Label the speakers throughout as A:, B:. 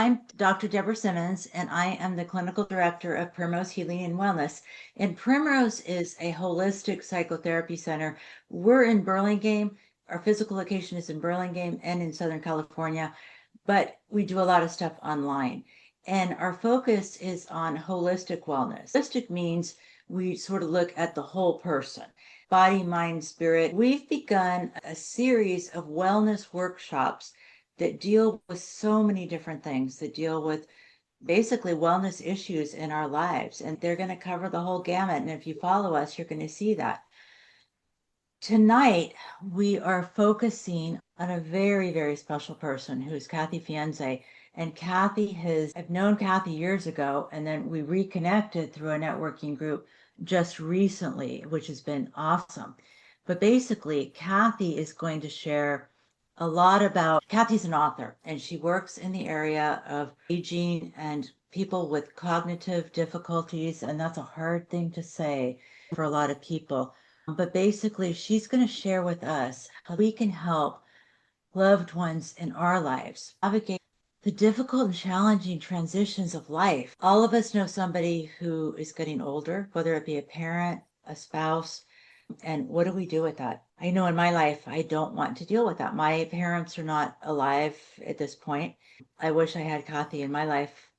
A: I'm Dr. Deborah Simmons, and I am the clinical director of Primrose Healing and Wellness. And Primrose is a holistic psychotherapy center. We're in Burlingame. Our physical location is in Burlingame and in Southern California, but we do a lot of stuff online. And our focus is on holistic wellness. Holistic means we sort of look at the whole person, body, mind, spirit. We've begun a series of wellness workshops that deal with so many different things, that deal with basically wellness issues in our lives. And they're going to cover the whole gamut. And if you follow us, you're going to see that. Tonight, we are focusing on a very, very special person who's Kathy Faenzi. And I've known Kathy years ago, and then we reconnected through a networking group just recently, which has been awesome. But basically, Kathy is going to share a lot about, Kathy's an author, and she works in the area of aging and people with cognitive difficulties, and that's a hard thing to say for a lot of people. But basically, she's going to share with us how we can help loved ones in our lives navigate the difficult and challenging transitions of life. All of us know somebody who is getting older, whether it be a parent, a spouse, and what do we do with that? I know in my life, I don't want to deal with that. My parents are not alive at this point. I wish I had Kathy in my life,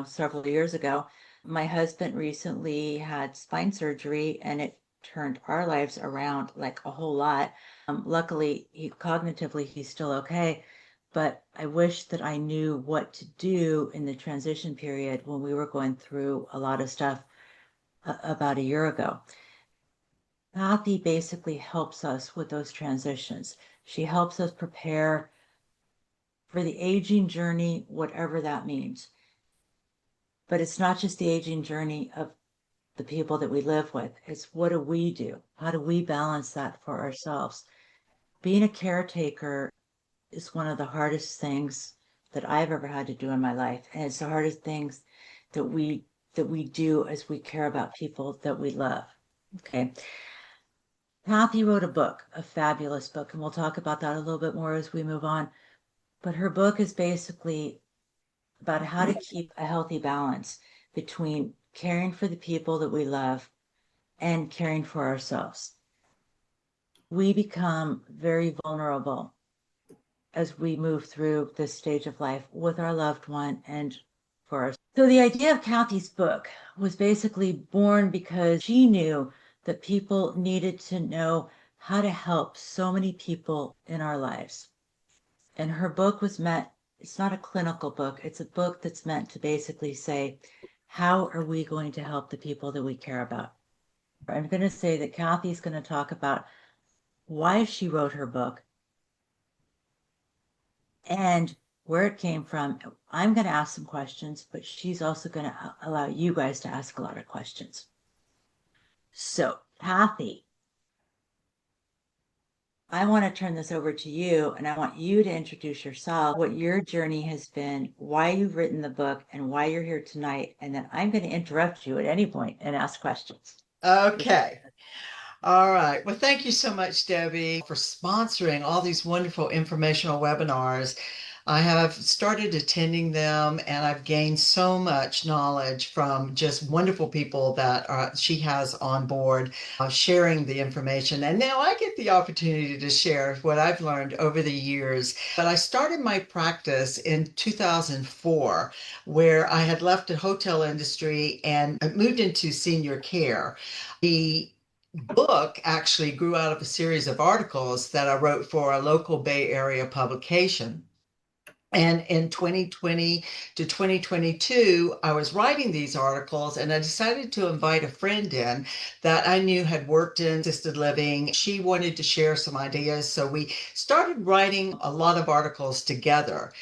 A: several years ago. My husband recently had spine surgery and it turned our lives around like a whole lot. Luckily, cognitively, he's still okay. But I wish that I knew what to do in the transition period when we were going through a lot of stuff about a year ago. Kathy basically helps us with those transitions. She helps us prepare for the aging journey, whatever that means. But it's not just the aging journey of the people that we live with. It's what do we do? How do we balance that for ourselves? Being a caretaker is one of the hardest things that I've ever had to do in my life. And it's the hardest things that we do as we care about people that we love. Okay. Kathy wrote a book, a fabulous book, and we'll talk about that a little bit more as we move on. But her book is basically about how to keep a healthy balance between caring for the people that we love and caring for ourselves. We become very vulnerable as we move through this stage of life with our loved one and for us. So the idea of Kathy's book was basically born because she knew that people needed to know how to help so many people in our lives. And her book was meant, it's not a clinical book, it's a book that's meant to basically say, how are we going to help the people that we care about? I'm going to say that Kathy's going to talk about why she wrote her book and where it came from. I'm going to ask some questions, but she's also going to allow you guys to ask a lot of questions. So, Kathy, I want to turn this over to you and I want you to introduce yourself, what your journey has been, why you've written the book, and why you're here tonight. And then I'm going to interrupt you at any point and ask questions.
B: Okay. All right. Well, thank you so much, Debbie, for sponsoring all these wonderful informational webinars. I have started attending them and I've gained so much knowledge from just wonderful people that she has on board sharing the information. And now I get the opportunity to share what I've learned over the years. But I started my practice in 2004, where I had left the hotel industry and moved into senior care. The book actually grew out of a series of articles that I wrote for a local Bay Area publication. And in 2020 to 2022, I was writing these articles and I decided to invite a friend in that I knew had worked in assisted living. She wanted to share some ideas. So we started writing a lot of articles together.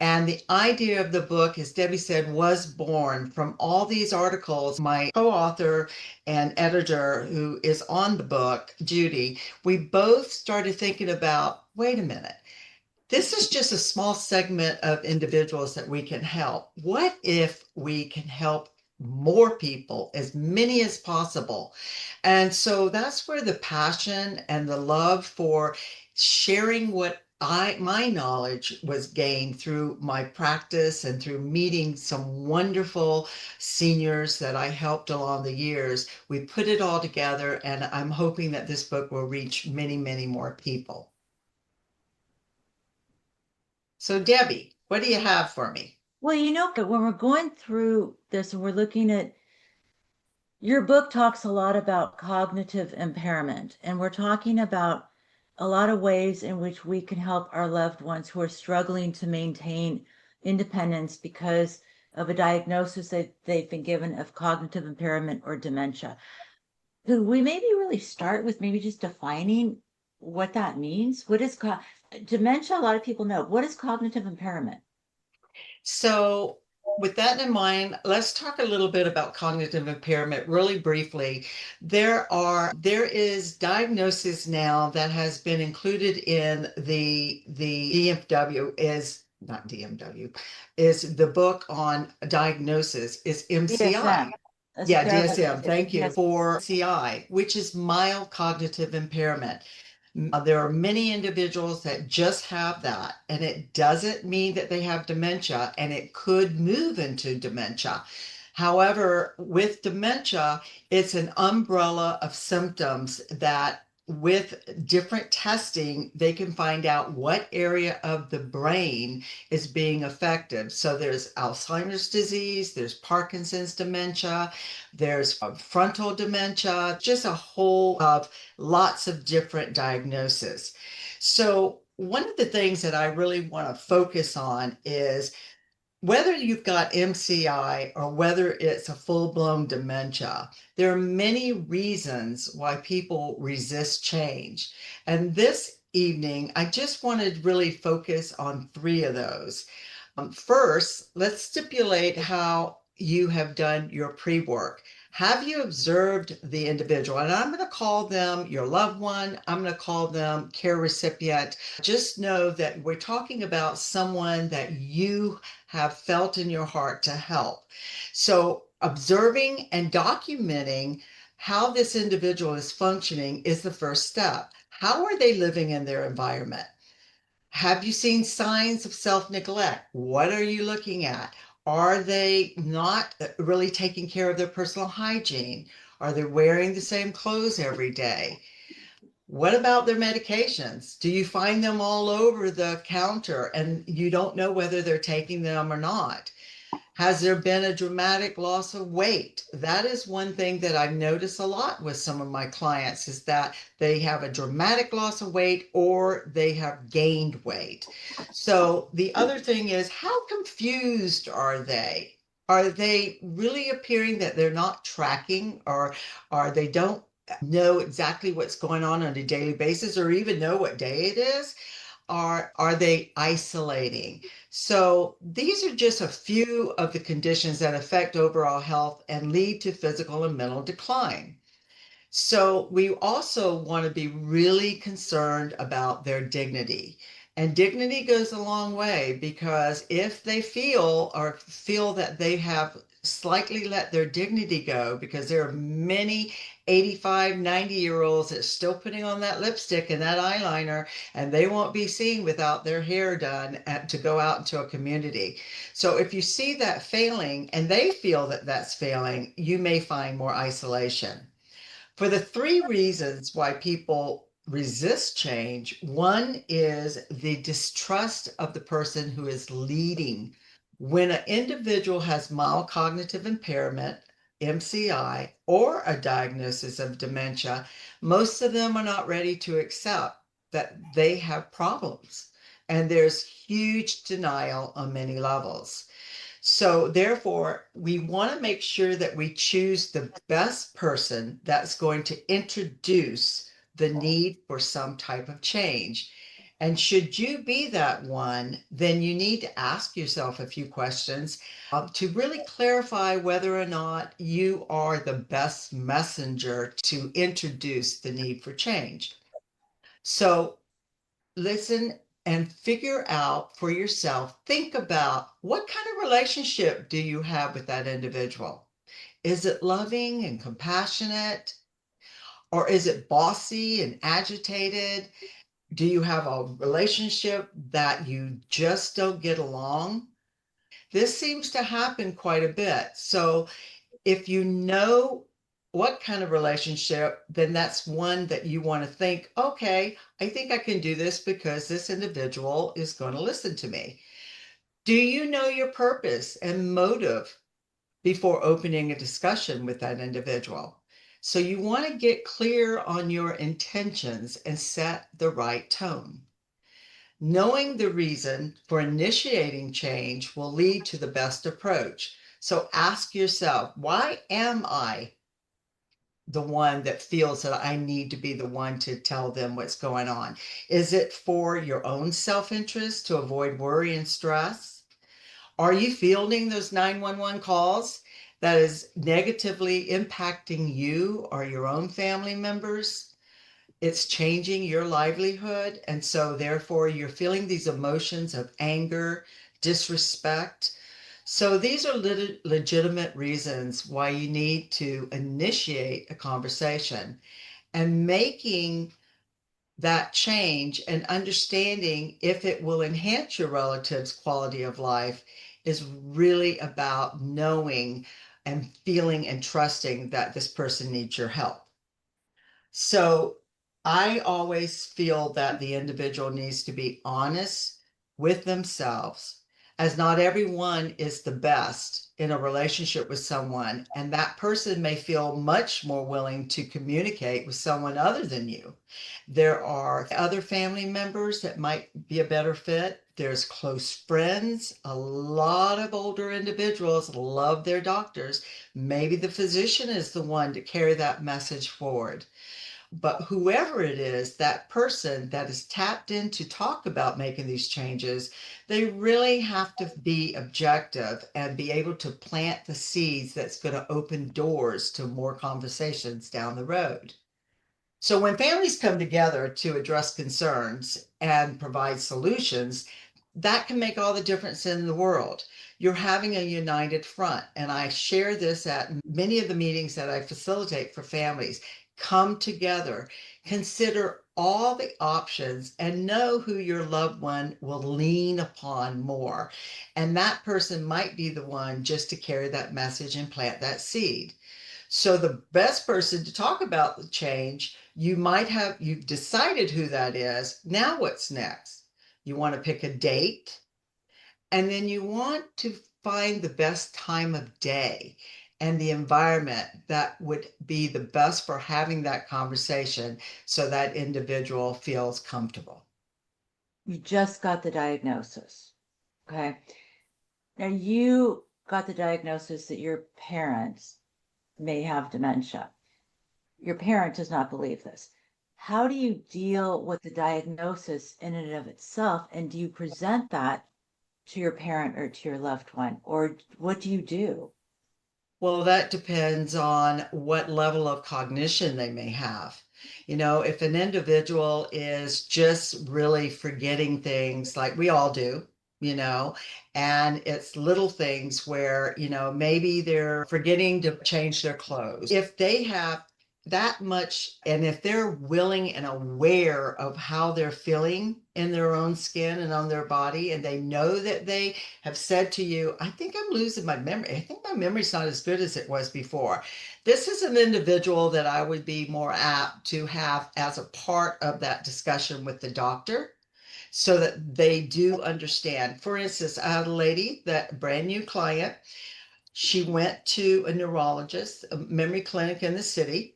B: And the idea of the book, as Debbie said, was born from all these articles. My co-author and editor, who is on the book, Judy, we both started thinking about, wait a minute, this is just a small segment of individuals that we can help. What if we can help more people, as many as possible? And so that's where the passion and the love for sharing what my knowledge was gained through my practice and through meeting some wonderful seniors that I helped along the years. We put it all together, and I'm hoping that this book will reach many, many more people. So, Debbie, what do you have for me?
A: Well, but when we're going through this and we're looking at your book talks a lot about cognitive impairment, and we're talking about a lot of ways in which we can help our loved ones who are struggling to maintain independence because of a diagnosis that they've been given of cognitive impairment or dementia. Could we maybe really start with maybe just defining what that means? What is dementia? A lot of people know. What is cognitive impairment?
B: So, with that in mind, let's talk a little bit about cognitive impairment really briefly. There is diagnosis now that has been included in the DFW is not DMW, is the book on diagnosis is MCI.
A: DSM,
B: Yeah,
A: esoteric.
B: DSM, thank you
A: Yes.
B: for CI, which is mild cognitive impairment. There are many individuals that just have that, and it doesn't mean that they have dementia, and it could move into dementia. However, with dementia, it's an umbrella of symptoms that with different testing, they can find out what area of the brain is being affected. So there's Alzheimer's disease, there's Parkinson's dementia, there's frontal dementia, just a whole of lots of different diagnoses. So one of the things that I really want to focus on is whether you've got MCI or whether it's a full-blown dementia, there are many reasons why people resist change. And this evening, I just wanted to really focus on three of those. First, let's stipulate how you have done your pre-work. Have you observed the individual? And I'm going to call them your loved one. I'm going to call them care recipient. Just know that we're talking about someone that you have felt in your heart to help. So, observing and documenting how this individual is functioning is the first step. How are they living in their environment? Have you seen signs of self-neglect? What are you looking at? Are they not really taking care of their personal hygiene? Are they wearing the same clothes every day? What about their medications? Do you find them all over the counter and you don't know whether they're taking them or not? Has there been a dramatic loss of weight? That is one thing that I've noticed a lot with some of my clients is that they have a dramatic loss of weight or they have gained weight. So the other thing is, how confused are they? Are they really appearing that they're not tracking or are they don't know exactly what's going on a daily basis or even know what day it is? Are they isolating? So these are just a few of the conditions that affect overall health and lead to physical and mental decline. So we also want to be really concerned about their dignity. And dignity goes a long way because if they feel that they have slightly let their dignity go, because there are many 85, 90-year-olds that are still putting on that lipstick and that eyeliner, and they won't be seen without their hair done to go out into a community. So if you see that failing and they feel that that's failing, you may find more isolation. For the three reasons why people resist change, one is the distrust of the person who is leading. When an individual has mild cognitive impairment, MCI, or a diagnosis of dementia, most of them are not ready to accept that they have problems. And there's huge denial on many levels. So therefore, we want to make sure that we choose the best person that's going to introduce the need for some type of change. And should you be that one, then you need to ask yourself a few questions to really clarify whether or not you are the best messenger to introduce the need for change. So listen and figure out for yourself, think about what kind of relationship do you have with that individual? Is it loving and compassionate? Or is it bossy and agitated? Do you have a relationship that you just don't get along? This seems to happen quite a bit. So if you know what kind of relationship, then that's one that you want to think, okay, I think I can do this because this individual is going to listen to me. Do you know your purpose and motive before opening a discussion with that individual? So you want to get clear on your intentions and set the right tone. Knowing the reason for initiating change will lead to the best approach. So ask yourself, why am I the one that feels that I need to be the one to tell them what's going on? Is it for your own self interest to avoid worry and stress? Are you fielding those 911 calls that is negatively impacting you or your own family members? It's changing your livelihood. And so, therefore, you're feeling these emotions of anger, disrespect. So, these are legitimate reasons why you need to initiate a conversation and making that change and understanding if it will enhance your relative's quality of life is really about knowing and feeling and trusting that this person needs your help. So I always feel that the individual needs to be honest with themselves, as not everyone is the best in a relationship with someone, and that person may feel much more willing to communicate with someone other than you. There are other family members that might be a better fit. There's close friends. A lot of older individuals love their doctors. Maybe the physician is the one to carry that message forward. But whoever it is, that person that is tapped in to talk about making these changes, they really have to be objective and be able to plant the seeds that's going to open doors to more conversations down the road. So when families come together to address concerns and provide solutions, that can make all the difference in the world. You're having a united front. And I share this at many of the meetings that I facilitate for families. Come together, consider all the options, and know who your loved one will lean upon more. And that person might be the one just to carry that message and plant that seed. So the best person to talk about the change, you've decided who that is. Now what's next? You want to pick a date, and then you want to find the best time of day and the environment that would be the best for having that conversation so that individual feels comfortable.
A: You just got the diagnosis. Okay. Now you got the diagnosis that your parents may have dementia. Your parent does not believe this. How do you deal with the diagnosis in and of itself? And do you present that to your parent or to your loved one? Or what do you do?
B: Well, that depends on what level of cognition they may have. If an individual is just really forgetting things like we all do, you know, and it's little things where, maybe they're forgetting to change their clothes. If they have that much, and if they're willing and aware of how they're feeling in their own skin and on their body, and they know that they have said to you, I think I'm losing my memory. I think my memory's not as good as it was before. This is an individual that I would be more apt to have as a part of that discussion with the doctor so that they do understand. For instance, I had a lady, that brand new client, she went to a neurologist, a memory clinic in the city.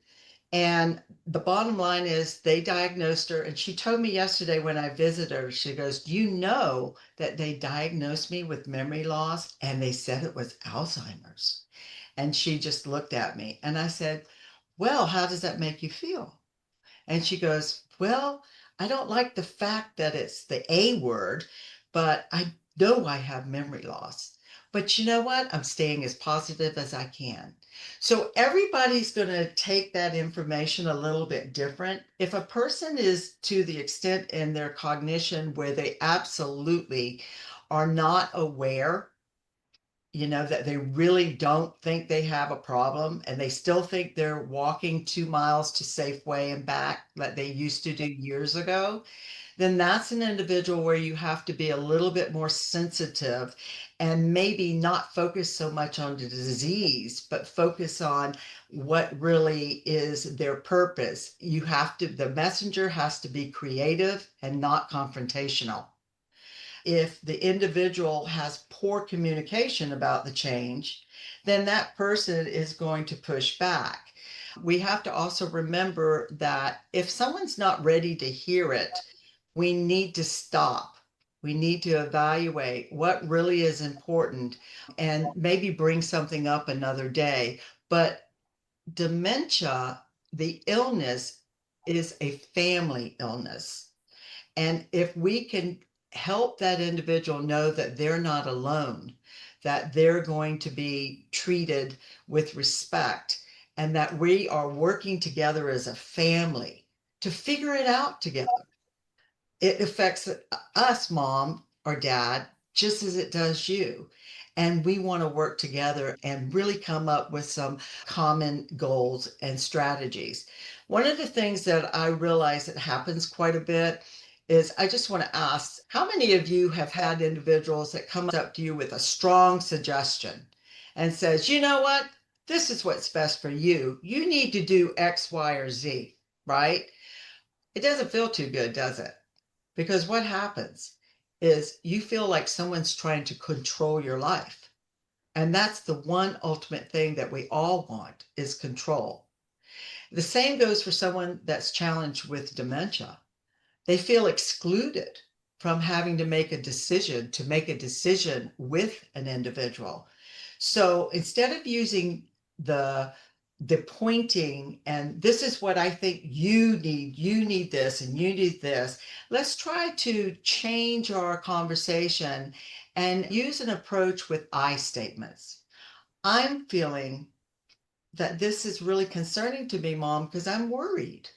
B: And the bottom line is they diagnosed her. And she told me yesterday when I visited her, she goes, do you know that they diagnosed me with memory loss and they said it was Alzheimer's? And she just looked at me and I said, well, how does that make you feel? And she goes, well, I don't like the fact that it's the A word, but I know I have memory loss. But you know what? I'm staying as positive as I can. So everybody's going to take that information a little bit different. If a person is to the extent in their cognition where they absolutely are not aware that they really don't think they have a problem and they still think they're walking 2 miles to Safeway and back like they used to do years ago, then that's an individual where you have to be a little bit more sensitive and maybe not focus so much on the disease, but focus on what really is their purpose. The messenger has to be creative and not confrontational. If the individual has poor communication about the change, then that person is going to push back. We have to also remember that if someone's not ready to hear it, we need to stop. We need to evaluate what really is important and maybe bring something up another day. But dementia, the illness, is a family illness. And if we can help that individual know that they're not alone, that they're going to be treated with respect, and that we are working together as a family to figure it out together, it affects us, mom or dad, just as it does you. And we want to work together and really come up with some common goals and strategies. One of the things that I realize that happens quite a bit is I just want to ask, how many of you have had individuals that come up to you with a strong suggestion and says, you know what, this is what's best for you. You need to do X, Y, or Z, right? It doesn't feel too good, does it? Because what happens is you feel like someone's trying to control your life. And that's the one ultimate thing that we all want is control. The same goes for someone that's challenged with dementia. They feel excluded from having to make a decision with an individual. So instead of using the the pointing and this is what I think you need this and you need this, let's try to change our conversation and use an approach with I statements. I'm feeling that this is really concerning to me, mom, because I'm worried.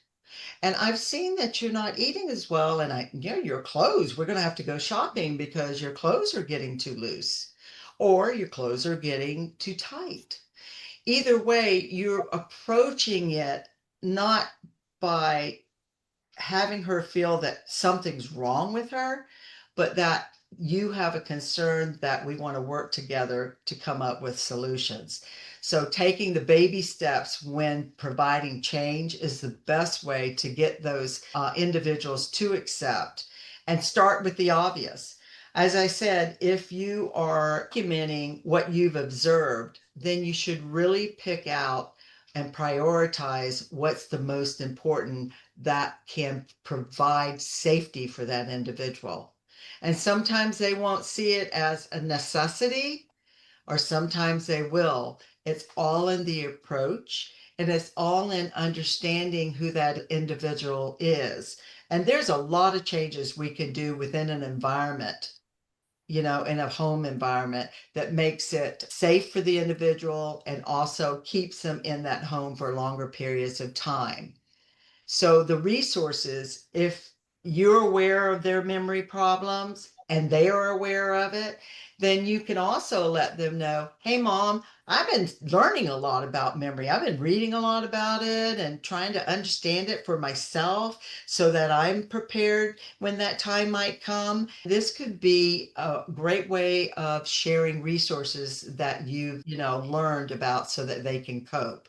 B: And I've seen that you're not eating as well. And your clothes, we're going to have to go shopping because your clothes are getting too loose or your clothes are getting too tight. Either way, you're approaching it not by having her feel that something's wrong with her, but that you have a concern that we want to work together to come up with solutions. So, taking the baby steps when providing change is the best way to get those individuals to accept and start with the obvious. As I said, if you are documenting what you've observed, then you should really pick out and prioritize what's the most important that can provide safety for that individual. And sometimes they won't see it as a necessity, or sometimes they will. It's all in the approach and it's all in understanding who that individual is. And there's a lot of changes we can do within an environment, in a home environment that makes it safe for the individual and also keeps them in that home for longer periods of time. So the resources, if you're aware of their memory problems and they are aware of it, then you can also let them know, hey, mom, I've been learning a lot about memory. I've been reading a lot about it and trying to understand it for myself so that I'm prepared when that time might come. This could be a great way of sharing resources that you've learned about so that they can cope.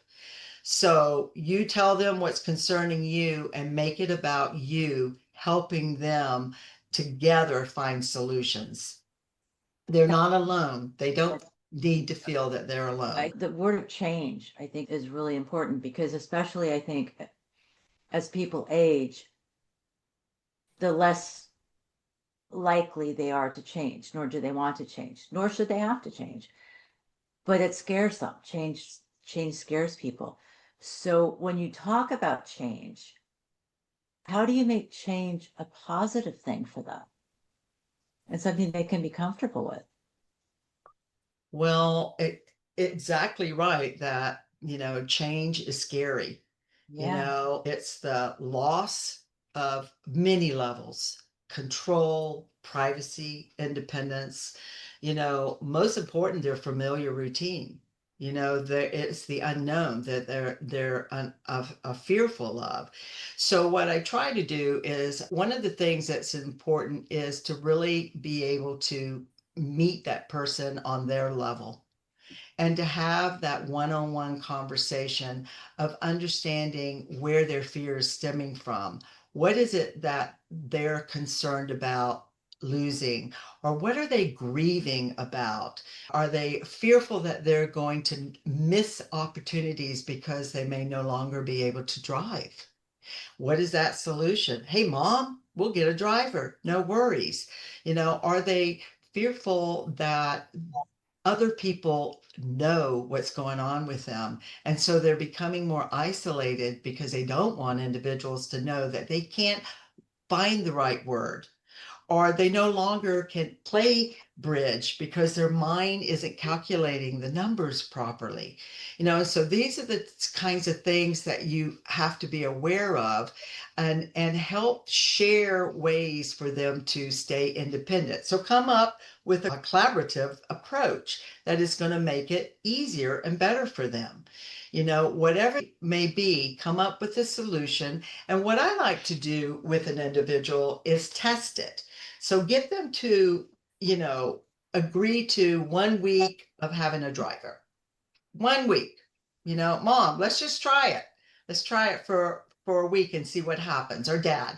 B: So you tell them what's concerning you and make it about you helping them together find solutions. They're not alone. They don't need to feel that they're alone.
A: The word of change, I think, is really important because, especially, I think, as people age, the less likely they are to change, nor do they want to change, nor should they have to change. But it scares them. Change scares people. So when you talk about change, how do you make change a positive thing for them and something they can be comfortable with?
B: Well, exactly right that, change is scary.
A: Yeah.
B: It's the loss of many levels, control, privacy, independence. Most important, their familiar routine. It's the unknown that they're fearful of. So what I try to do is one of the things that's important is to really be able to meet that person on their level and to have that one-on-one conversation of understanding where their fear is stemming from. What is it that they're concerned about losing, or what are they grieving about? Are they fearful that they're going to miss opportunities because they may no longer be able to drive? What is that solution? Hey, mom, we'll get a driver. No worries. Are they fearful that other people know what's going on with them? And so they're becoming more isolated because they don't want individuals to know that they can't find the right word, or they no longer can play bridge because their mind isn't calculating the numbers properly. So these are the kinds of things that you have to be aware of, and help share ways for them to stay independent. So come up with a collaborative approach that is going to make it easier and better for them. Whatever it may be, come up with a solution. And what I like to do with an individual is test it. So get them to, you know, agree to 1 week of having a driver. 1 week. Mom, let's just try it. Let's try it for a week and see what happens. Or dad,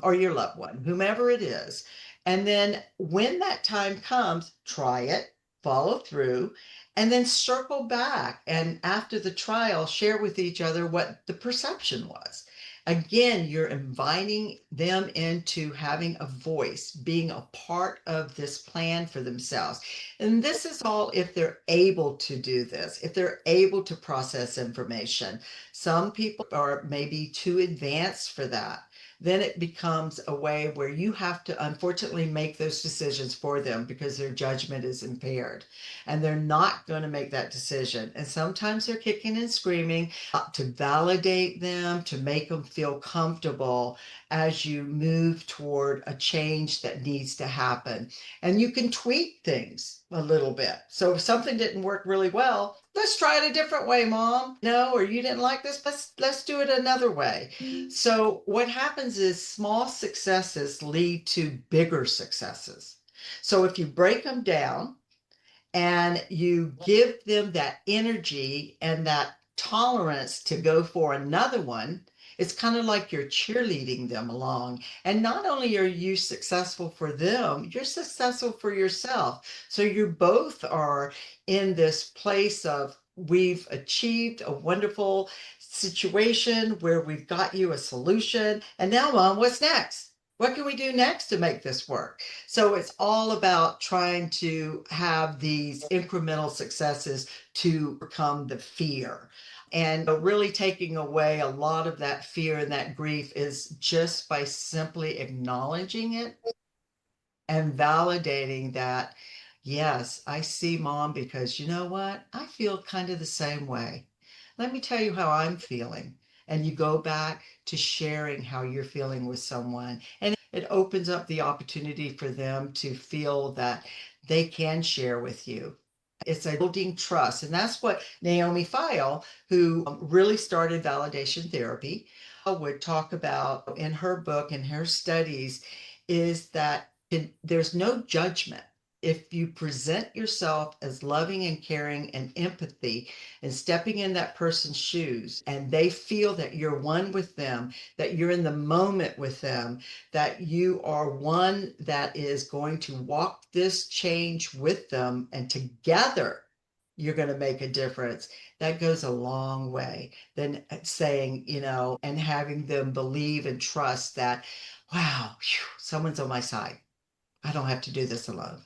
B: or your loved one, whomever it is. And then when that time comes, try it, follow through, and then circle back. And after the trial, share with each other what the perception was. Again, you're inviting them into having a voice, being a part of this plan for themselves. And this is all if they're able to do this, if they're able to process information. Some people are maybe too advanced for that. Then it becomes a way where you have to unfortunately make those decisions for them because their judgment is impaired and they're not going to make that decision. And sometimes they're kicking and screaming to validate them, to make them feel comfortable as you move toward a change that needs to happen. And you can tweak things a little bit. So if something didn't work really well, let's try it a different way, mom. No, or you didn't like this, let's do it another way. So what happens is small successes lead to bigger successes. So if you break them down and you give them that energy and that tolerance to go for another one, it's kind of like you're cheerleading them along. And not only are you successful for them, you're successful for yourself. So you both are in this place of, we've achieved a wonderful situation where we've got you a solution. And now, mom, what's next? What can we do next to make this work? So it's all about trying to have these incremental successes to overcome the fear. And really taking away a lot of that fear and that grief is just by simply acknowledging it and validating that, yes, I see mom, because you know what? I feel kind of the same way. Let me tell you how I'm feeling. And you go back to sharing how you're feeling with someone. And it opens up the opportunity for them to feel that they can share with you. It's a building trust. And that's what Naomi Feil, who really started validation therapy, would talk about in her book and her studies, is that there's no judgment. If you present yourself as loving and caring and empathy and stepping in that person's shoes, and they feel that you're one with them, that you're in the moment with them, that you are one that is going to walk this change with them, and together you're going to make a difference, that goes a long way than saying, and having them believe and trust that, wow, phew, someone's on my side. I don't have to do this alone.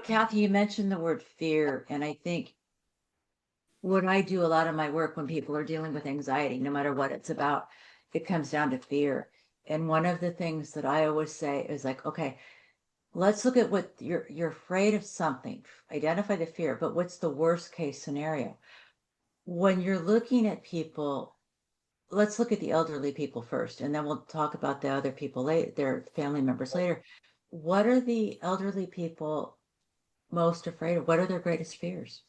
A: Kathy, you mentioned the word fear, and I think what I do a lot of my work when people are dealing with anxiety, no matter what it's about, it comes down to fear. And one of the things that I always say is like, okay, let's look at what you're afraid of something, identify the fear, but what's the worst case scenario? When you're looking at people, let's look at the elderly people first, and then we'll talk about the other people later, their family members later. What are the elderly people most afraid of? What are their greatest fears?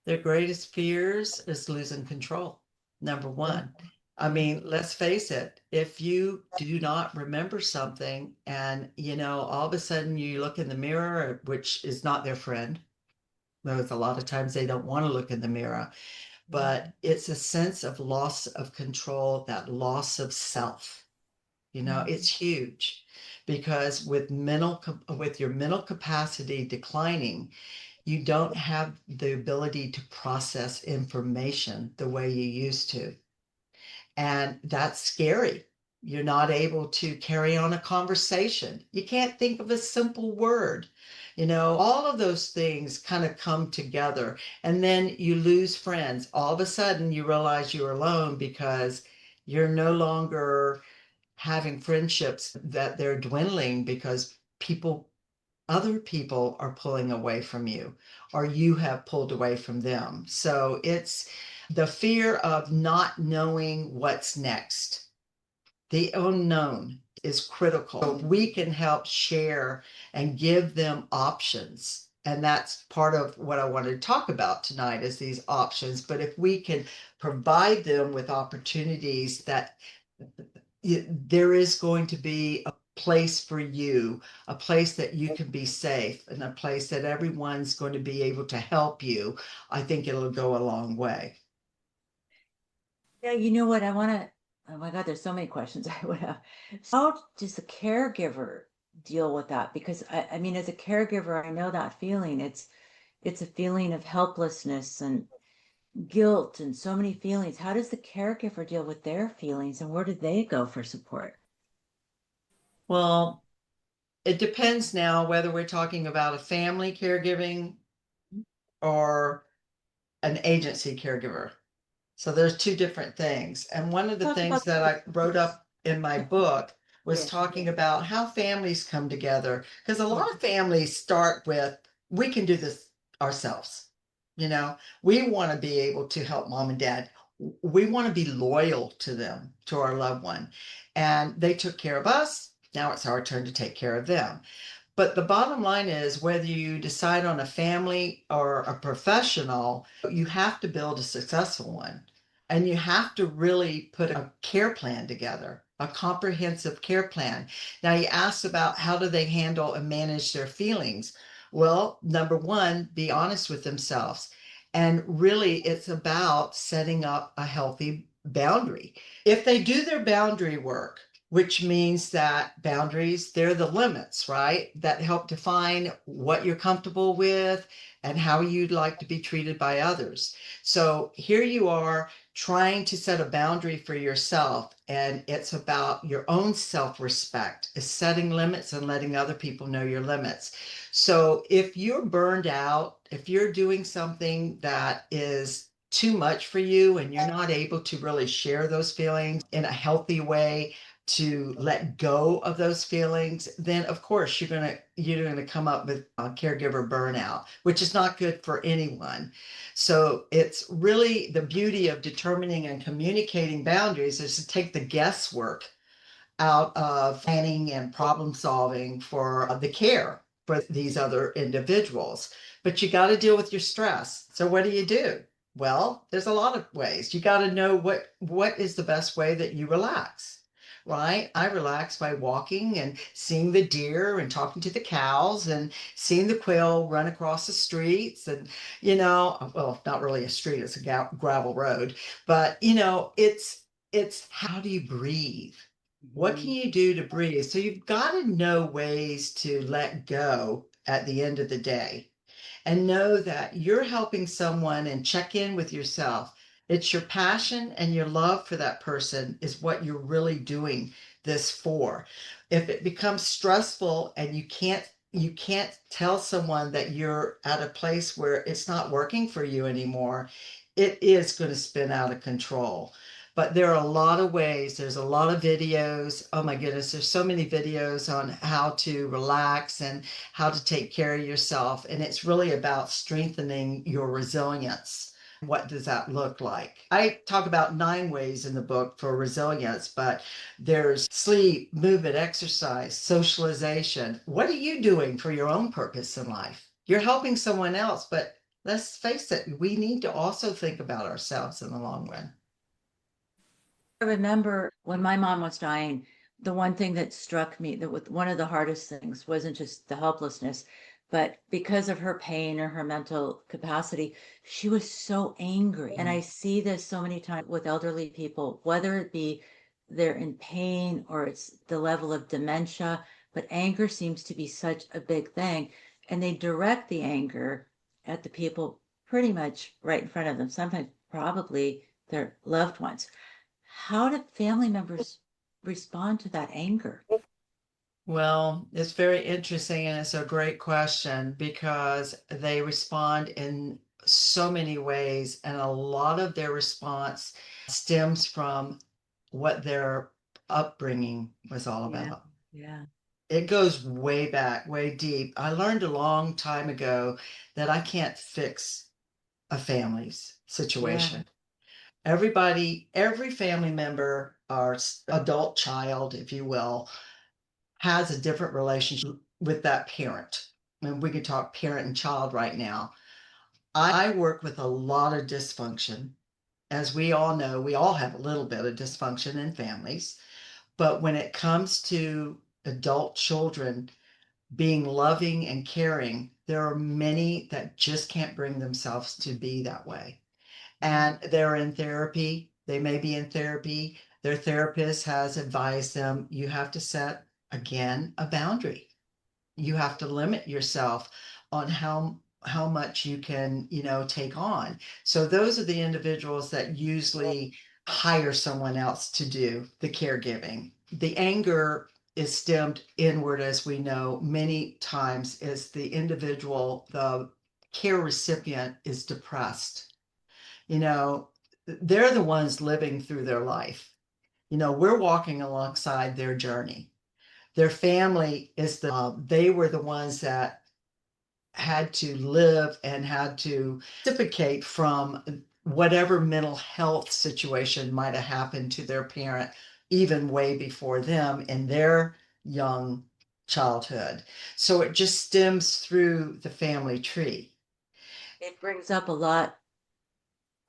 B: Their greatest fears is losing control. Number
A: Yeah.
B: one. I mean, let's face it, if you do not remember something and, all of a sudden you look in the mirror, which is not their friend, because a lot of times they don't want to look in the mirror, but it's a sense of loss of control, that loss of self. It's huge because with your mental capacity declining, you don't have the ability to process information the way you used to. And that's scary. You're not able to carry on a conversation. You can't think of a simple word. All of those things kind of come together. And then you lose friends. All of a sudden, you realize you're alone because you're no longer having friendships, that they're dwindling because other people are pulling away from you, or you have pulled away from them. So it's the fear of not knowing what's next. The unknown is critical. So we can help share and give them options. And that's part of what I wanted to talk about tonight is these options. But if we can provide them with opportunities that there is going to be a place for you, a place that you can be safe, and a place that everyone's going to be able to help you, I think it'll go a long way.
A: Yeah, you know what? I want to, oh my God, there's so many questions I would have. How does the caregiver deal with that? Because I mean, as a caregiver, I know that feeling. It's a feeling of helplessness and guilt and so many feelings. How does the caregiver deal with their feelings and where do they go for support?
B: Well, it depends now whether we're talking about a family caregiving or an agency caregiver. So there's two different things. And one of the
A: Talk
B: things
A: about
B: that I wrote up in my book was
A: yeah,
B: talking about how families come together. Because a
A: yeah,
B: lot of families start with, we can do this ourselves. We want to be able to help mom and dad. We want to be loyal to them, to our loved one. And they took care of us. Now it's our turn to take care of them. But the bottom line is whether you decide on a family or a professional, you have to build a successful one. And you have to really put a care plan together, a comprehensive care plan. Now, you asked about how do they handle and manage their feelings. Well, number one, be honest with themselves. And really, it's about setting up a healthy boundary. If they do their boundary work, which means that boundaries, they're the limits, right? That help define what you're comfortable with and how you'd like to be treated by others. So here you are trying to set a boundary for yourself, and it's about your own self-respect, is setting limits and letting other people know your limits. So if you're burned out, if you're doing something that is too much for you and you're not able to really share those feelings in a healthy way, to let go of those feelings, then of course you're gonna come up with caregiver burnout, which is not good for anyone. So it's really the beauty of determining and communicating boundaries is to take the guesswork out of planning and problem solving for the care for these other individuals. But you got to deal with your stress. So what do you do? Well, there's a lot of ways. You got to know what is the best way that you relax. Right? I relax by walking and seeing the deer and talking to the cows and seeing the quail run across the streets. And, well, not really a street, it's a gravel road, but, it's how do you breathe? What can
A: mhm.
B: you do to breathe? So you've got to know ways to let go at the end of the day and know that you're helping someone and check in with yourself. It's your passion and your love for that person is what you're really doing this for. If it becomes stressful and you can't tell someone that you're at a place where it's not working for you anymore, it is going to spin out of control. But there are a lot of ways. There's a lot of videos. Oh my goodness, there's so many videos on how to relax and how to take care of yourself. And it's really about strengthening your resilience. What does that look like? I talk about 9 ways in the book for resilience, but there's sleep, movement, exercise, socialization. What are you doing for your own purpose in life? you're helping someone else, but let's face it, we need to also think about ourselves in the long run.
A: I remember when my mom was dying, the one thing that struck me, that with one of the hardest things wasn't just the helplessness, but because of her pain or her mental capacity, she was so angry. And I see this so many times with elderly people, whether it be they're in pain or it's the level of dementia, but anger seems to be such a big thing. And they direct the anger at the people pretty much right in front of them, sometimes probably their loved ones. How do family members respond to that anger?
B: Well, it's very interesting and it's a great question because they respond in so many ways, and a lot of their response stems from what their upbringing was all
A: Yeah,
B: about.
A: yeah,
B: It goes way back, way deep. I learned a long time ago that I can't fix a family's
A: yeah,
B: situation. Everybody, every family member or adult child, if you will, has a different relationship with that parent. And we could talk parent and child right now. I work with a lot of dysfunction. As we all know, we all have a little bit of dysfunction in families. But when it comes to adult children being loving and caring, there are many that just can't bring themselves to be that way.
A: yeah,
B: And they're in therapy. They may be in therapy. Their therapist has advised them, you have to set, again, a boundary. You have to limit yourself on how much you can, take on. So those are the individuals that usually hire someone else to do the caregiving. The anger is stemmed inward, as we know many times, is the individual, the care recipient is depressed. you know they're the ones living through their life. We're walking alongside their journey. Their family is they were the ones that had to live and had to reciprocate from whatever mental health situation might have happened to their parent, even way before them in their young childhood. So it just stems through the family tree.
A: it brings up a lot.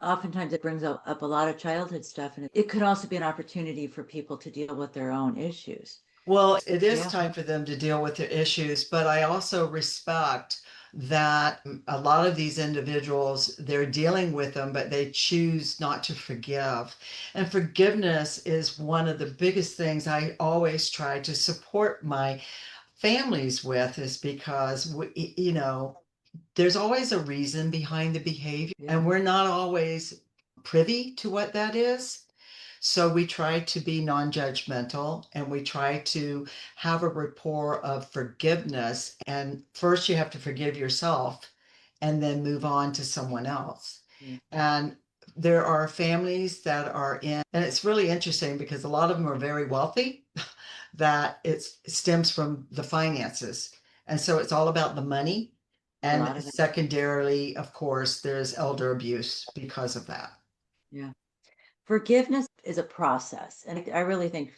A: Oftentimes, it brings up a lot of childhood stuff, and it could also be an opportunity for people to deal with their own issues.
B: Well, it is
A: Yeah,
B: time for them to deal with their issues, but I also respect that a lot of these individuals, they're dealing with them, but they choose not to forgive. And forgiveness is one of the biggest things I always try to support my families with, is because, there's always a reason behind the behavior,
A: yeah,
B: and we're not always privy to what that is. So we try to be non-judgmental, and we try to have a rapport of forgiveness. And first, you have to forgive yourself and then move on to someone else.
A: yeah.
B: And there are families that are in, and it's really interesting because a lot of them are very wealthy, that it stems from the finances. And so it's all about the money.
A: A
B: And
A: lot of it.
B: secondarily, of course, there's elder abuse because of that.
A: Yeah. Forgiveness is a process, and I really think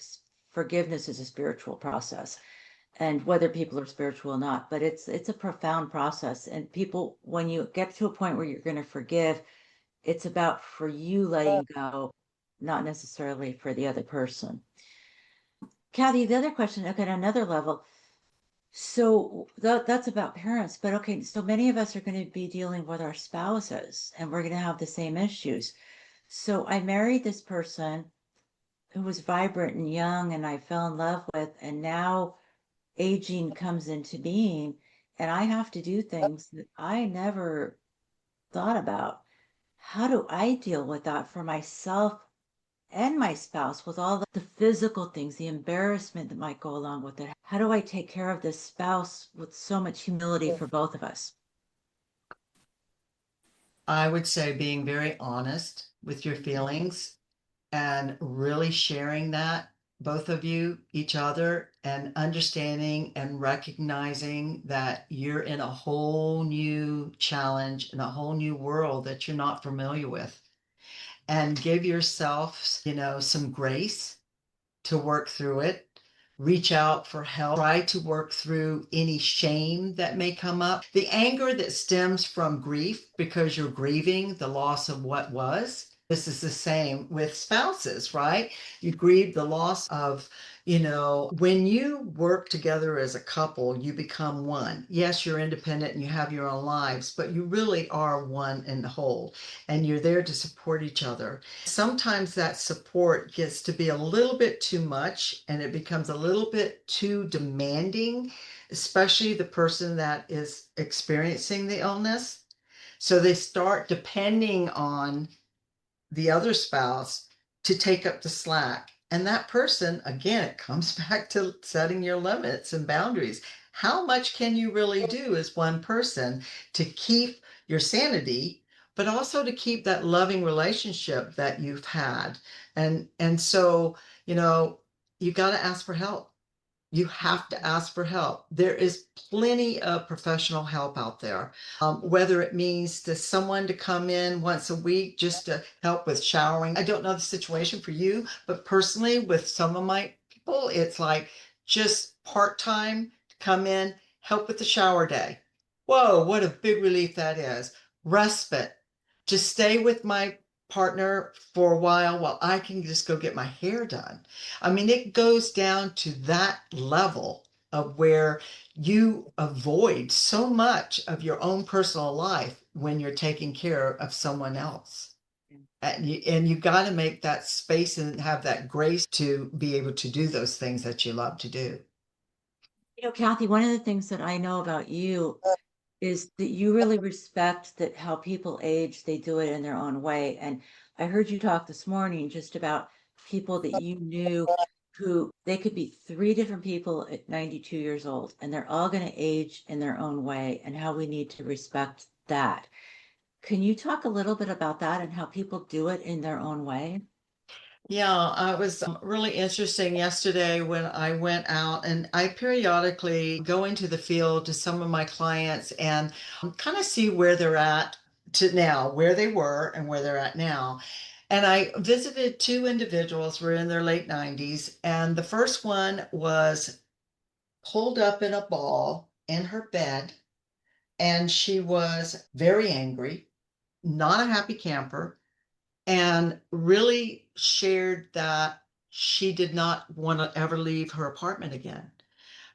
A: forgiveness is a spiritual process. And whether people are spiritual or not, but it's a profound process. And people, when you get to a point where you're going to forgive, it's about for you letting go, not necessarily for the other person. Kathy, the other question, okay, at another level. So that's about parents, but okay, so many of us are going to be dealing with our spouses and we're going to have the same issues. So I married this person who was vibrant and young and I fell in love with, and now aging comes into being and I have to do things that I never thought about. How do I deal with that for myself and my spouse, with all the physical things, the embarrassment that might go along with it? How do I take care of this spouse with so much humility for both of us?
B: I would say being very honest with your feelings and really sharing that, both of you, each other, and understanding and recognizing that you're in a whole new challenge, in a whole new world that you're not familiar with. And give yourself, some grace to work through it. reach out for help, try to work through any shame that may come up. The anger that stems from grief because you're grieving the loss of what was. This is the same with spouses, right? You grieve the loss of, when you work together as a couple, you become one. Yes, you're independent and you have your own lives, but you really are one in the whole, and you're there to support each other. Sometimes that support gets to be a little bit too much and it becomes a little bit too demanding, especially the person that is experiencing the illness. So they start depending on the other spouse to take up the slack. And that person, again, it comes back to setting your limits and boundaries. How much can you really do as one person to keep your sanity, but also to keep that loving relationship that you've had? And so, you know, you got to ask for help. You have to ask for help. There is plenty of professional help out there. Whether it means to someone to come in once a week just to help with showering. I don't know the situation for you, but personally, with some of my people, it's like just part time to come in, help with the shower day. Whoa, what a big relief that is. Respite to stay with my partner for a while I can just go get my hair done. I mean, it goes down to that level of where you avoid so much of your own personal life when you're taking care of someone else. And you got to make that space and have that grace to be able to do those things that you love to do.
A: Kathy, one of the things that I know about you is that you really respect that how people age, they do it in their own way. And I heard you talk this morning just about people that you knew who they could be three different people at 92 years old, and they're all going to age in their own way, and how we need to respect that. Can you talk a little bit about that and how people do it in their own way?
B: Yeah, it was really interesting yesterday when I went out and I periodically go into the field to some of my clients and kind of see where they're at to now, where they were and where they're at now. And I visited two individuals who were in their late 90s, and the first one was pulled up in a ball in her bed, and she was very angry, not a happy camper, and really shared that she did not want to ever leave her apartment again,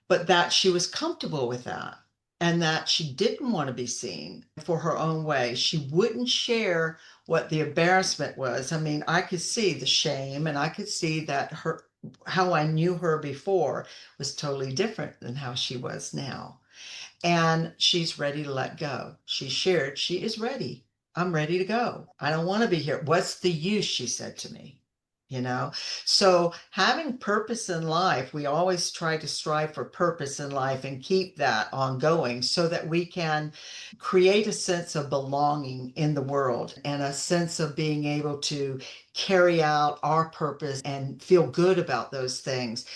B: but that she was comfortable with that and that she didn't want to be seen for her own way. She wouldn't share what the embarrassment was. I mean, I could see the shame and I could see that her how I knew her before was totally different than how she was now, and she's ready to let go. She shared she is ready. I'm ready to go. I don't want to be here. What's the use? She said to me. You know, so having purpose in life, we always try to strive for purpose in life and keep that ongoing so that we can create a sense of belonging in the world and a sense of being able to carry out our purpose and feel good about those things.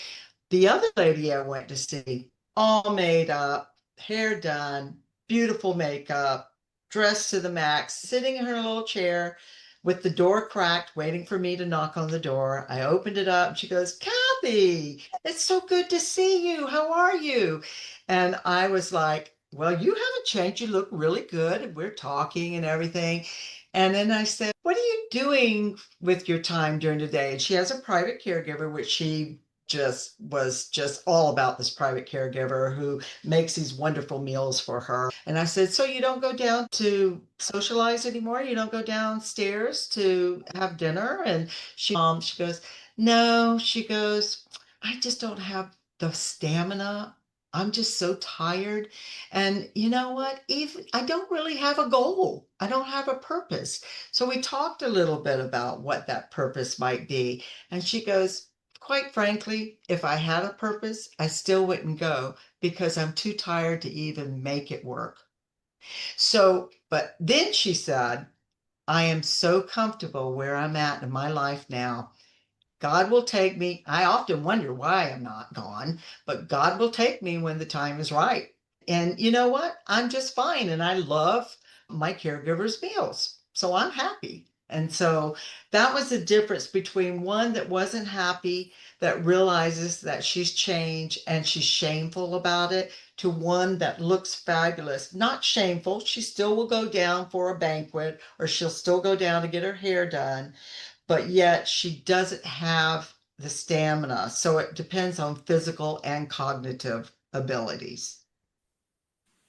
B: The other lady I went to see, all made up, hair done, beautiful makeup, dressed to the max, sitting in her little chair with the door cracked, waiting for me to knock on the door. I opened it up and she goes, Kathy, it's so good to see you. How are you? And I was like, well, you haven't changed. You look really good. And we're talking and everything. And then I said, what are you doing with your time during the day? And she has a private caregiver, which she just was just all about this private caregiver who makes these wonderful meals for her. And I said, so you don't go down to socialize anymore? You don't go downstairs to have dinner? And she goes, no, she goes, I just don't have the stamina. I'm just so tired. And you know what? Even I don't really have a goal. I don't have a purpose. So we talked a little bit about what that purpose might be. And she goes, quite frankly, if I had a purpose, I still wouldn't go because I'm too tired to even make it work. So, but then she said, I am so comfortable where I'm at in my life now. God will take me. I often wonder why I'm not gone, but God will take me when the time is right. And you know what? I'm just fine. And I love my caregiver's meals. So I'm happy. And so that was the difference between one that wasn't happy, that realizes that she's changed and she's shameful about it, to one that looks fabulous, not shameful. She still will go down for a banquet or she'll still go down to get her hair done, but yet she doesn't have the stamina. So it depends on physical and cognitive abilities.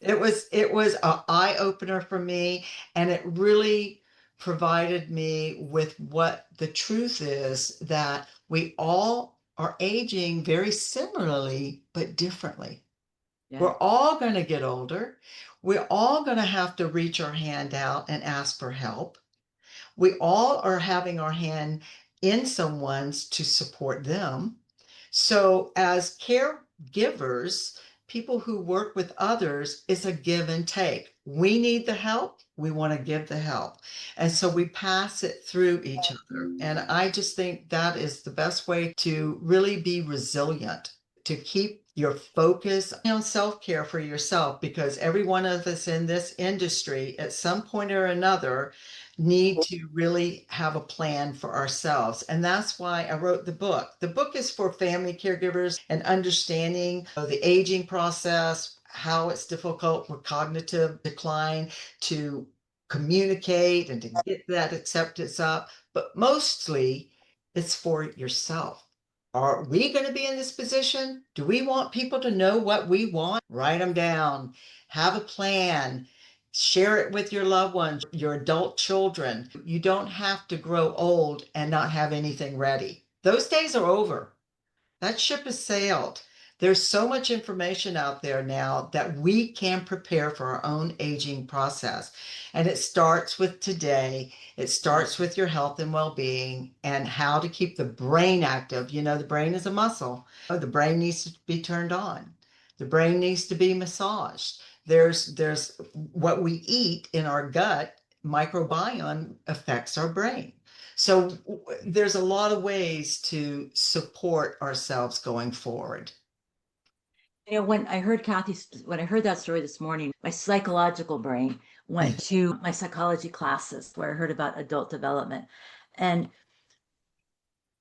B: It was an eye opener for me, and it really provided me with what the truth is, that we all are aging very similarly but differently.
A: Yeah.
B: We're all going to get older. We're all going to have to reach our hand out and ask for help. We all are having our hand in someone's to support them. So, as caregivers, people who work with others, it's a give and take. We need the help, we want to give the help. And so we pass it through each other. And I just think that is the best way to really be resilient, to keep your focus on self care for yourself, because every one of us in this industry at some point or another need to really have a plan for ourselves. And that's why I wrote the book. The book is for family caregivers and understanding the aging process, how it's difficult with cognitive decline to communicate and to get that acceptance up. But mostly it's for yourself. Are we going to be in this position? Do we want people to know what we want? Write them down, have a plan, share it with your loved ones, your adult children. You don't have to grow old and not have anything ready. Those days are over. That ship has sailed. There's so much information out there now that we can prepare for our own aging process. And it starts with today. It starts with your health and well-being and how to keep the brain active. You know, the brain is a muscle. The brain needs to be turned on. The brain needs to be massaged. There's what we eat in our gut, microbiome affects our brain. So there's a lot of ways to support ourselves going forward.
A: You know, when I heard that story this morning, my psychological brain went to my psychology classes where I heard about adult development. And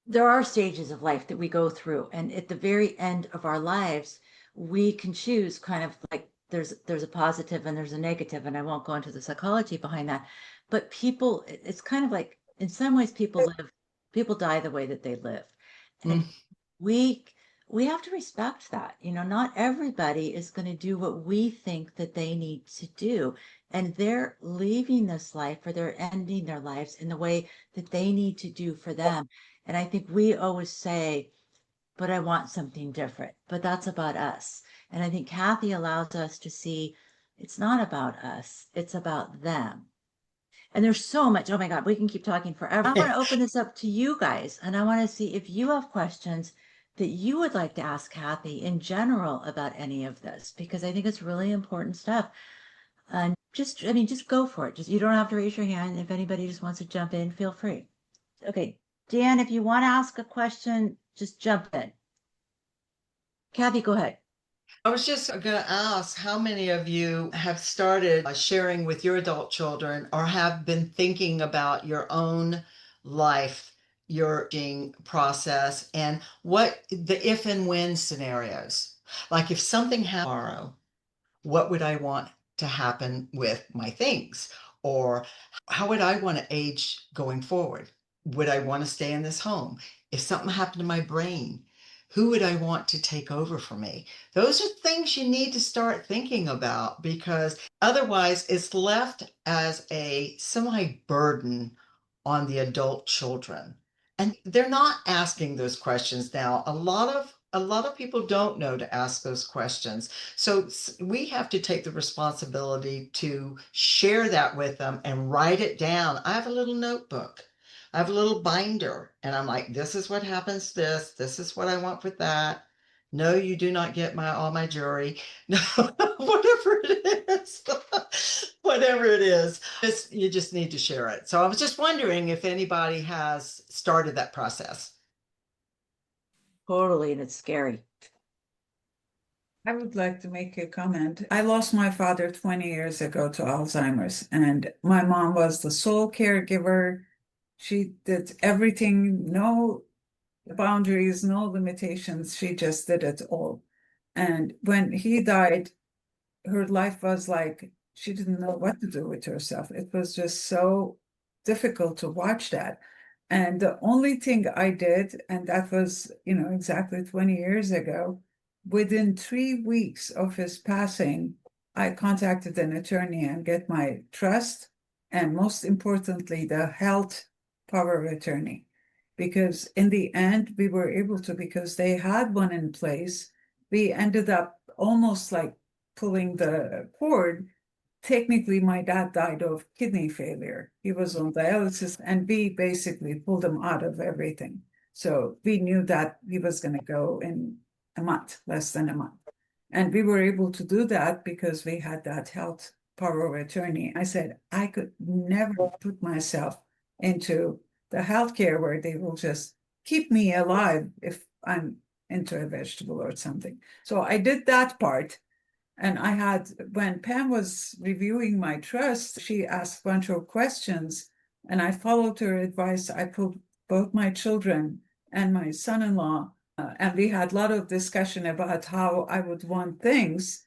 A: there are stages of life that we go through, and at the very end of our lives, we can choose kind of like there's a positive and there's a negative, and I won't go into the psychology behind that. But it's kind of like in some ways people die the way that they live.
B: Mm.
A: And we we have to respect that. You know, not everybody is going to do what we think that they need to do. And they're leaving this life or they're ending their lives in the way that they need to do for them. And I think we always say, but I want something different. But that's about us. And I think Kathy allows us to see it's not about us, it's about them. And there's so much. Oh my God, we can keep talking forever. I want to open this up to you guys, and I want to see if you have questions that you would like to ask Kathy in general about any of this, because I think it's really important stuff. And just go for it. Just you don't have to raise your hand. If anybody just wants to jump in, feel free. Okay, Dan, if you want to ask a question, just jump in. Kathy, go ahead.
B: I was just going to ask how many of you have started sharing with your adult children or have been thinking about your own life, your aging process, and what the if and when scenarios. Like if something happened tomorrow, what would I want to happen with my things? Or how would I want to age going forward? Would I want to stay in this home? If something happened to my brain, who would I want to take over for me? Those are things you need to start thinking about, because otherwise it's left as a semi burden on the adult children. And they're not asking those questions now. A lot of people don't know to ask those questions. So we have to take the responsibility to share that with them and write it down. I have a little notebook. I have a little binder, and I'm like, this is what happens, this is what I want with that. No, you do not get my all my jewelry. No, whatever it is. Whatever it is. You just need to share it. So I was just wondering if anybody has started that process.
A: Totally, and it's scary.
C: I would like to make a comment. I lost my father 20 years ago to Alzheimer's, and my mom was the sole caregiver She did everything, no boundaries, no limitations. She just did it all. And when he died, her life was like she didn't know what to do with herself. It was just so difficult to watch that. And the only thing I did, and that was, exactly 20 years ago, within 3 weeks of his passing, I contacted an attorney and get my trust, and most importantly, the health power of attorney. Because in the end, we were able to, because they had one in place, we ended up almost like pulling the cord. Technically, my dad died of kidney failure. He was on dialysis, and we basically pulled him out of everything. So we knew that he was going to go in a month, less than a month. And we were able to do that because we had that health power of attorney. I said, I could never put myself into the healthcare where they will just keep me alive if I'm into a vegetable or something. So I did that part. And I had, when Pam was reviewing my trust, she asked a bunch of questions, and I followed her advice. I put both my children and my son-in-law, and we had a lot of discussion about how I would want things.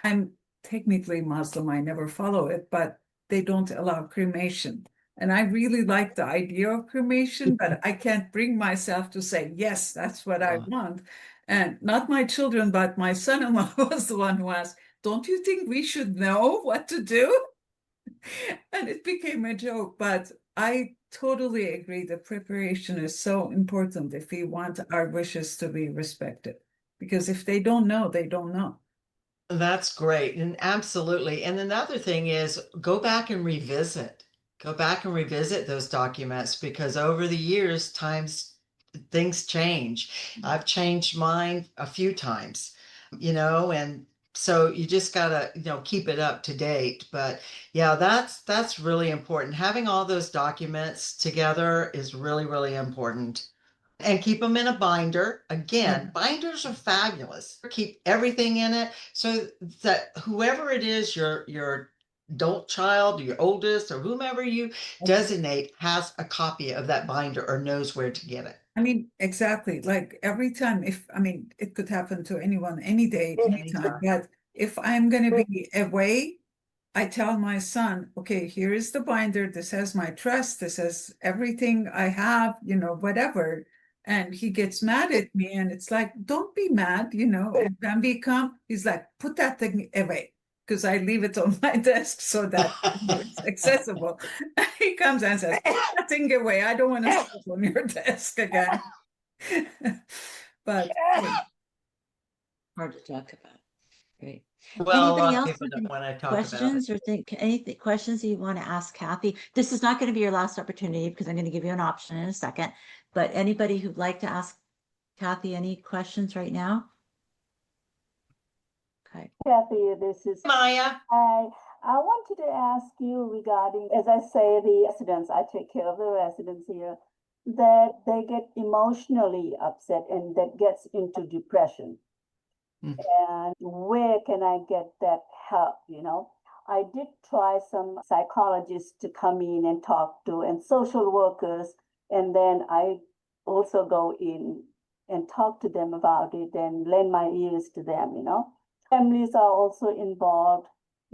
C: I'm technically Muslim, I never follow it, but they don't allow cremation. And I really like the idea of cremation, but I can't bring myself to say, yes, that's what I want. And not my children, but my son-in-law was the one who asked, don't you think we should know what to do? And it became a joke, but I totally agree. The preparation is so important if we want our wishes to be respected. Because if they don't know, they don't know.
B: That's great. And absolutely. And another thing is go back and revisit. Go back and revisit those documents because over the years, things change. I've changed mine a few times, and so you just gotta, keep it up to date. But yeah, that's really important. Having all those documents together is really, really important. And keep them in a binder. Again, binders are fabulous. Keep everything in it so that whoever it is, your adult child, your oldest, or whomever you designate has a copy of that binder or knows where to get it.
C: I mean, exactly. Like every time, it could happen to anyone, any day, anytime.
B: Anytime.
C: But if I'm going to be away, I tell my son, okay, here is the binder. This has my trust. This has everything I have, whatever. And he gets mad at me, and it's like, don't be mad, And when we come, he's like, put that thing away. Because I leave it on my desk so that it's accessible. He comes and says, put that thing away. I don't want to see it on your desk again. But
A: Hard to talk about. Great.
B: Well, a
A: Anybody
B: lot of
A: else
B: people
A: have
B: don't
A: any
B: want to talk about it.
A: questions or think anything questions that you want to ask Kathy? This is not going to be your last opportunity because I'm going to give you an option in a second. But anybody who'd like to ask Kathy any questions right now? Okay.
D: Kathy, this is
B: Maya.
D: I wanted to ask you regarding, as I say, the residents. I take care of the residents here, that they get emotionally upset and that gets into depression. And where can I get that help? I did try some psychologists to come in and talk to, and social workers, and then I also go in and talk to them about it and lend my ears to them. Families are also involved,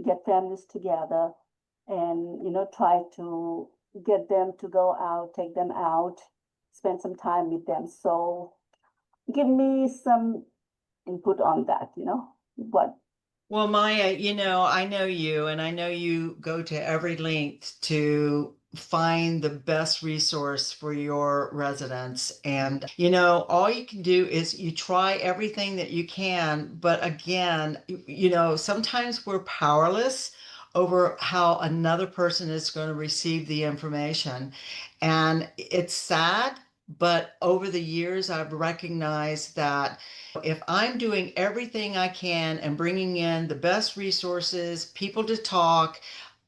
D: get families together and, try to get them to go out, take them out, spend some time with them. So give me some input on that, what.
B: Well, Maya, I know you and I know you go to every length to find the best resource for your residents. And, all you can do is you try everything that you can. But again, sometimes we're powerless over how another person is going to receive the information. And it's sad, but over the years, I've recognized that if I'm doing everything I can and bringing in the best resources, people to talk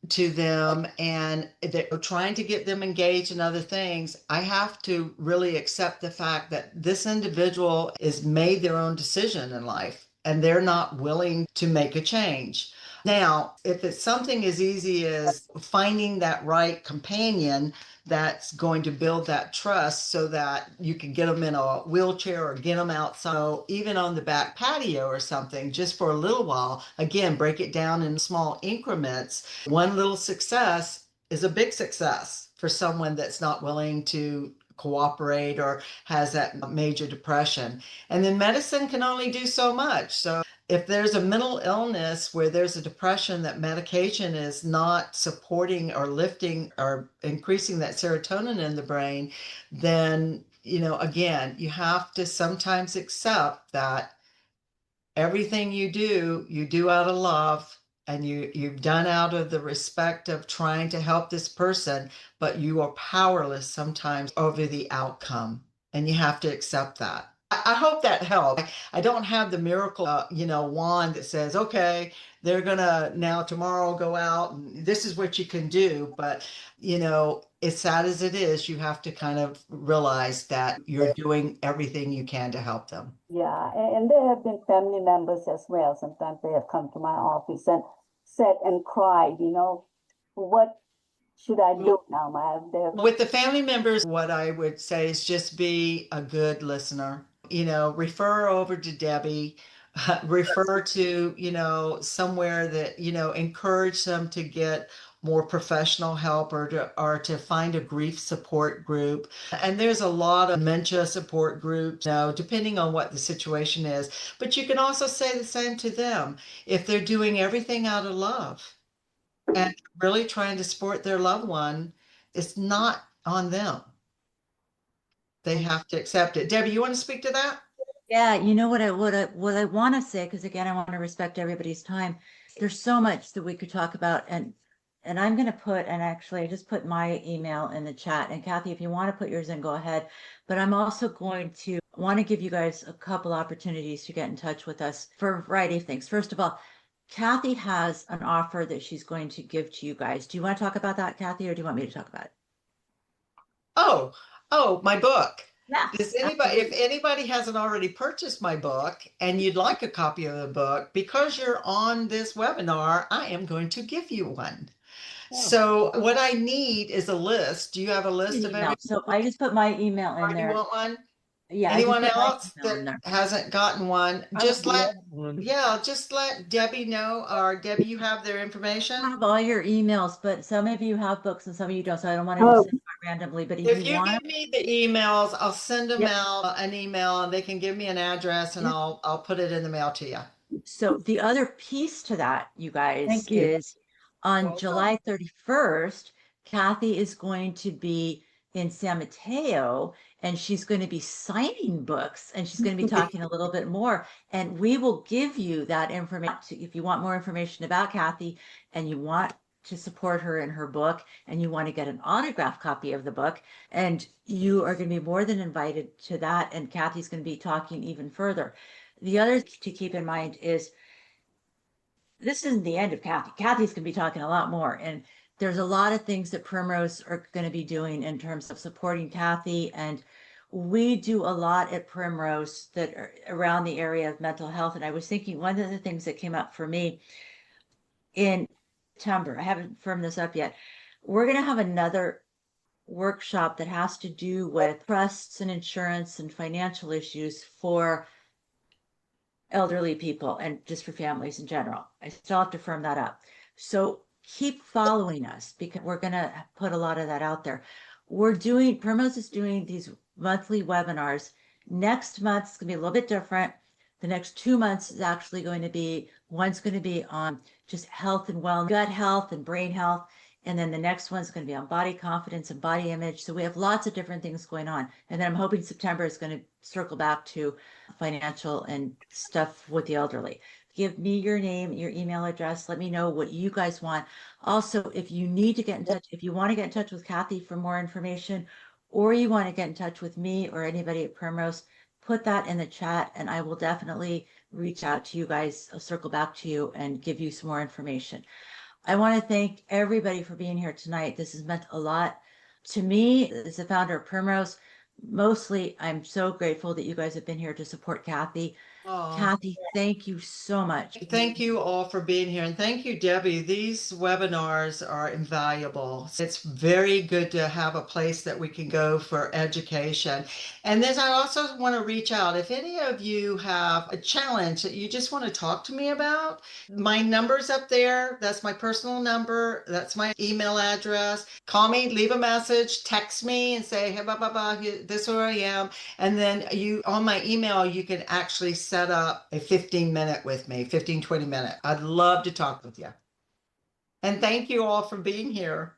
B: to them, and they're trying to get them engaged in other things, I have to really accept the fact that this individual has made their own decision in life and they're not willing to make a change. Now, if it's something as easy as finding that right companion that's going to build that trust so that you can get them in a wheelchair or get them outside, so even on the back patio or something, just for a little while, again, break it down in small increments. One little success is a big success for someone that's not willing to cooperate or has that major depression. And then medicine can only do so much. So if there's a mental illness where there's a depression that medication is not supporting or lifting or increasing that serotonin in the brain, then, again, you have to sometimes accept that everything you do out of love, and you've done out of the respect of trying to help this person, but you are powerless sometimes over the outcome, and you have to accept that. I hope that helps. I don't have the miracle, wand that says, okay, they're gonna now tomorrow go out and this is what you can do. But, as sad as it is, you have to kind of realize that you're doing everything you can to help them.
D: Yeah, and there have been family members as well. Sometimes they have come to my office and said and cried, what should I do now?
B: With the family members, what I would say is just be a good listener. Refer over to Debbie, refer to, somewhere that, encourage them to get more professional help, or to find a grief support group. And there's a lot of dementia support groups, depending on what the situation is. But you can also say the same to them if they're doing everything out of love and really trying to support their loved one. It's not on them. They have to accept it. Debbie, you want to speak to that?
A: Yeah, what I want to say, because again, I want to respect everybody's time. There's so much that we could talk about, and I'm going to put, and actually I just put my email in the chat. And Kathy, if you want to put yours in, go ahead. But I'm also going to want to give you guys a couple opportunities to get in touch with us for a variety of things. First of all, Kathy has an offer that she's going to give to you guys. Do you want to talk about that, Kathy, or do you want me to talk about it?
B: Oh, my book.
A: Yeah.
B: Does anybody, if anybody hasn't already purchased my book and you'd like a copy of the book, because you're on this webinar, I am going to give you one. So what I need is a list. Do you have a list of everything?
A: So I just put my email in
B: Do you
A: there.
B: want one?
A: Yeah,
B: Anyone
A: I just put my
B: else
A: email in
B: that
A: there.
B: hasn't gotten one, just let Debbie know, or Debbie, you have their
A: I
B: information.
A: have all your emails, but some of you have books and some of you don't, so I don't want to
D: Oh.
A: just send it randomly. But if
B: If
A: you
B: you
A: want
B: give me the emails, I'll send them
A: Yep.
B: out an email, and they can give me an address, and
A: Yep.
B: I'll put it in the mail to you.
A: So the other piece to that, you guys,
C: Thank you.
A: is on
C: Well
A: July 31st, Kathy is going to be in San Mateo, and she's going to be signing books, and she's going to be talking a little bit more. And we will give you that information if you want more information about Kathy and you want to support her in her book and you want to get an autographed copy of the book. And you are going to be more than invited to that. And Kathy's going to be talking even further. The other thing to keep in mind is this isn't the end of Kathy. Kathy's going to be talking a lot more. And there's a lot of things that Primrose are going to be doing in terms of supporting Kathy. And we do a lot at Primrose that are around the area of mental health. And I was thinking one of the things that came up for me in September, I haven't firmed this up yet. We're going to have another workshop that has to do with trusts and insurance and financial issues for elderly people and just for families in general. I still have to firm that up. So keep following us because we're going to put a lot of that out there. Primrose is doing these monthly webinars. Next month is going to be a little bit different. The next 2 months is actually going to be, one's going to be on just health and wellness, gut health and brain health. And then the next one's going to be on body confidence and body image. So we have lots of different things going on. And then I'm hoping September is going to circle back to financial and stuff with the elderly. Give me your name, your email address. Let me know what you guys want. Also, if you need to get in touch, if you want to get in touch with Kathy for more information, or you want to get in touch with me or anybody at Primrose, put that in the chat and I will definitely reach out to you guys. I'll circle back to you and give you some more information. I want to thank everybody for being here tonight. This has meant a lot to me as the founder of Primrose. Mostly, I'm so grateful that you guys have been here to support Kathy.
B: Oh.
A: Kathy, thank you so much.
B: Thank you all for being here. And thank you, Debbie. These webinars are invaluable. It's very good to have a place that we can go for education. And then I also want to reach out. If any of you have a challenge that you just want to talk to me about, my number's up there. That's my personal number. That's my email address. Call me, leave a message, text me and say, hey, blah, blah, blah, this is where I am. And then you, on my email, you can actually set up a 15-minute with me, 15, 20 minute. I'd love to talk with you. And thank you all for being here.